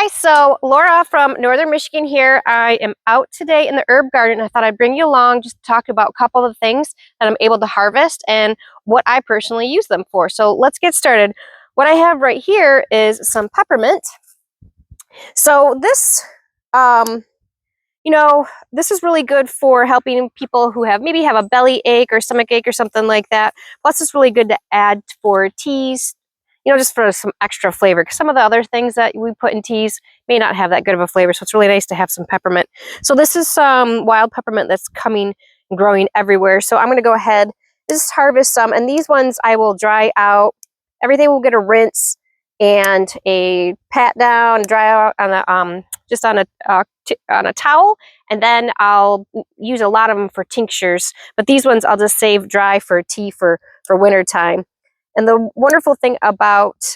Hi, so Laura from Northern Michigan here. I am out today in the herb garden. I thought I'd bring you along just to talk about a couple of things that I'm able to harvest and what I personally use them for. So let's get started. What I have right here is some peppermint. So this, this is really good for helping people who maybe have a belly ache or stomach ache or something like that. Plus, it's really good to add for teas, just for some extra flavor. Because some of the other things that we put in teas may not have that good of a flavor. So it's really nice to have some peppermint. So this is some wild peppermint that's coming and growing everywhere. So I'm going to go ahead, just harvest some. And these ones I will dry out. Everything will get a rinse and a pat down, dry out on a just on a towel, and then I'll use a lot of them for tinctures. But these ones I'll just save dry for tea for winter time. And the wonderful thing about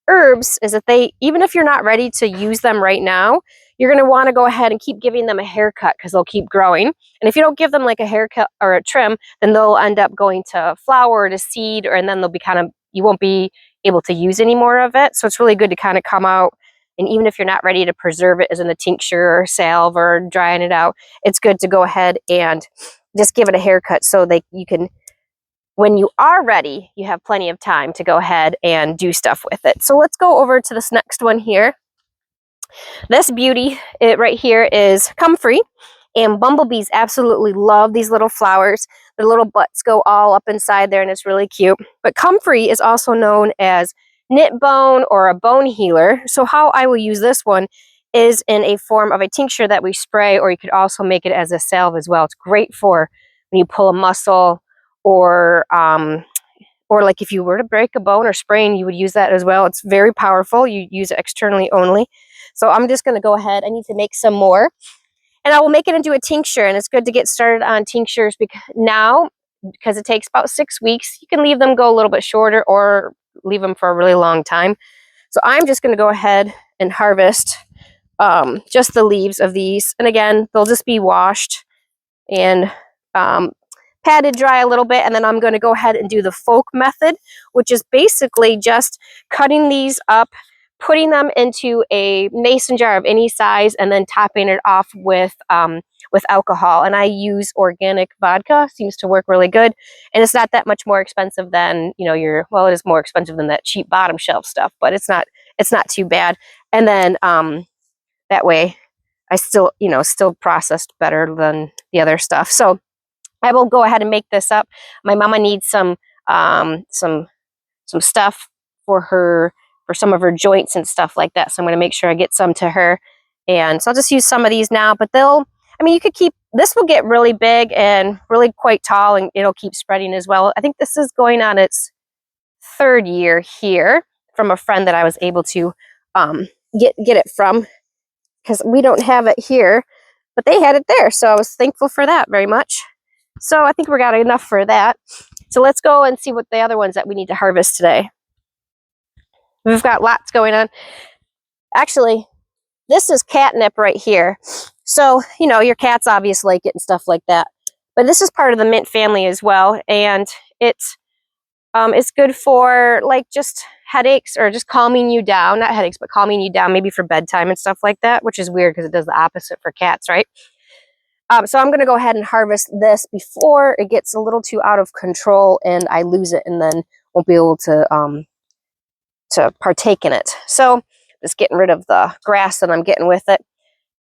herbs is that even if you're not ready to use them right now, you're going to want to go ahead and keep giving them a haircut because they'll keep growing. And if you don't give them like a haircut or a trim, then they'll end up going to flower or to seed, and then they'll be you won't be able to use any more of it. So it's really good to kind of come out. And even if you're not ready to preserve it as in a tincture or salve or drying it out, it's good to go ahead and just give it a haircut so you can, when you are ready, you have plenty of time to go ahead and do stuff with it. So let's go over to this next one here. This beauty right here is comfrey, and bumblebees absolutely love these little flowers. The little butts go all up inside there, and it's really cute. But comfrey is also known as knit bone or a bone healer. So how I will use this one is in a form of a tincture that we spray, or you could also make it as a salve as well. It's great for when you pull a muscle, or like if you were to break a bone or sprain, you would use that as well. It's very powerful. You use it externally only. So I'm just going to go ahead. I need to make some more, and I will make it into a tincture. And it's good to get started on tinctures because it takes about 6 weeks. You can leave them go a little bit shorter or leave them for a really long time. So I'm just going to go ahead and harvest just the leaves of these. And again, they'll just be washed and patted dry a little bit. And then I'm going to go ahead and do the folk method, which is basically just cutting these up, putting them into a mason jar of any size, and then topping it off with alcohol. And I use organic vodka. Seems to work really good, and it's not that much more expensive than it is more expensive than that cheap bottom shelf stuff, but it's not too bad. And then that way I still processed better than the other stuff. So I will go ahead and make this up. My mama needs some stuff for some of her joints and stuff like that. So I'm going to make sure I get some to her. And so I'll just use some of these now, but you could this will get really big and really quite tall, and it'll keep spreading as well. I think this is going on its 3rd year here from a friend that I was able to get it from, because we don't have it here, but they had it there. So I was thankful for that very much. So I think we got enough for that. So let's go and see what the other ones that we need to harvest today. We've got lots going on. Actually, this is catnip right here. So, your cats obviously like it and stuff like that. But this is part of the mint family as well. And it's good for just headaches, or just calming you down. Not headaches, but calming you down, maybe for bedtime and stuff like that, which is weird because it does the opposite for cats, right? So I'm going to go ahead and harvest this before it gets a little too out of control and I lose it and then won't be able to partake in it. So just getting rid of the grass that I'm getting with it.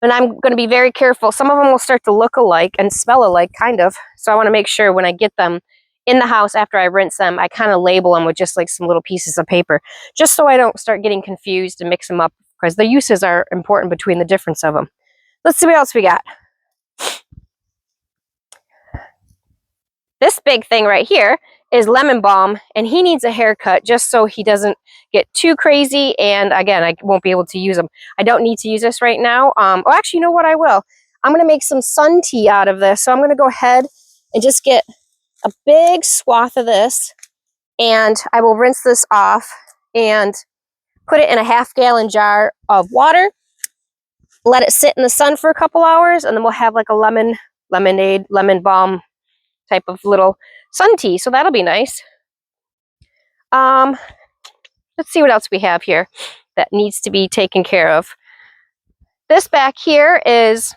And I'm going to be very careful. Some of them will start to look alike and smell alike, kind of. So I want to make sure when I get them in the house after I rinse them, I kind of label them with just like some little pieces of paper, just so I don't start getting confused and mix them up, because the uses are important between the difference of them. Let's see what else we got. This big thing right here is lemon balm, and he needs a haircut just so he doesn't get too crazy. And again, I won't be able to use them. I don't need to use this right now. Oh, actually, you know what? I will. I'm going to make some sun tea out of this. So I'm going to go ahead and just get a big swath of this, and I will rinse this off and put it in a 1/2 gallon jar of water. Let it sit in the sun for a couple hours, and then we'll have like a lemonade, lemon balm type of little sun tea. So that'll be nice. Let's see what else we have here that needs to be taken care of. This back here is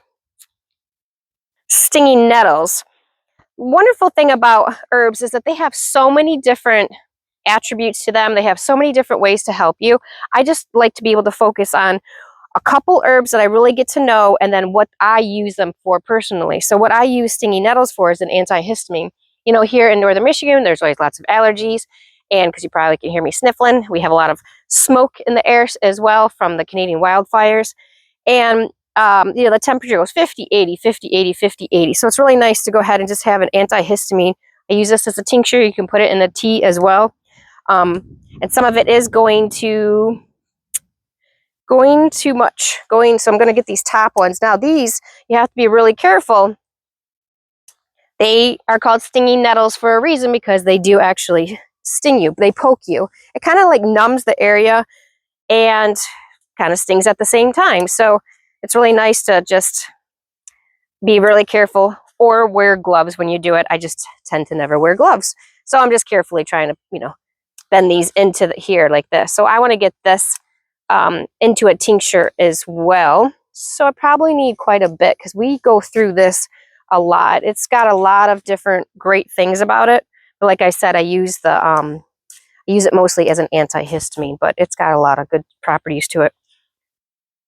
stinging nettles. Wonderful thing about herbs is that they have so many different attributes to them. They have so many different ways to help you. I just like to be able to focus on a couple herbs that I really get to know, and then what I use them for personally. So what I use stinging nettles for is an antihistamine. You know, here in northern Michigan, there's always lots of allergies, and because you probably can hear me sniffling, we have a lot of smoke in the air as well from the Canadian wildfires. And you know, the temperature goes 50, 80, 50, 80, 50, 80. So it's really nice to go ahead and just have an antihistamine. I use this as a tincture. You can put it in a tea as well. And some of it is going too much. So I'm going to get these top ones. Now these, you have to be really careful. They are called stinging nettles for a reason, because they do actually sting you. They poke you. It kind of like numbs the area and kind of stings at the same time. So it's really nice to just be really careful, or wear gloves when you do it. I just tend to never wear gloves. So I'm just carefully trying to, you know, bend these into here like this. So I want to get this into a tincture as well. So I probably need quite a bit, because we go through this a lot. It's got a lot of different great things about it. But like I said, I use it mostly as an antihistamine, but it's got a lot of good properties to it,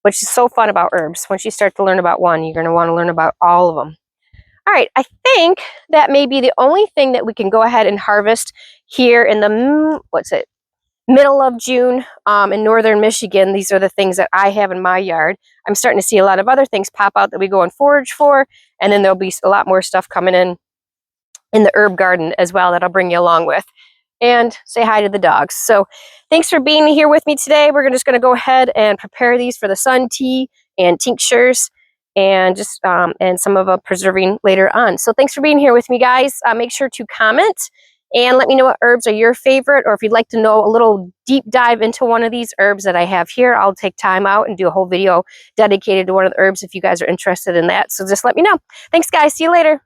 which is so fun about herbs. Once you start to learn about one, you're going to want to learn about all of them. All right, I think that may be the only thing that we can go ahead and harvest here in the, middle of June in northern Michigan. These are the things that I have in my yard. I'm starting to see a lot of other things pop out that we go and forage for, and then there'll be a lot more stuff coming in the herb garden as well that I'll bring you along with. And say hi to the dogs. So thanks for being here with me today. We're just going to go ahead and prepare these for the sun tea and tinctures, and just and some of a preserving later on. So thanks for being here with me, guys. Make sure to comment and let me know what herbs are your favorite, or if you'd like to know a little deep dive into one of these herbs that I have here. I'll take time out and do a whole video dedicated to one of the herbs if you guys are interested in that. So just let me know. Thanks, guys. See you later.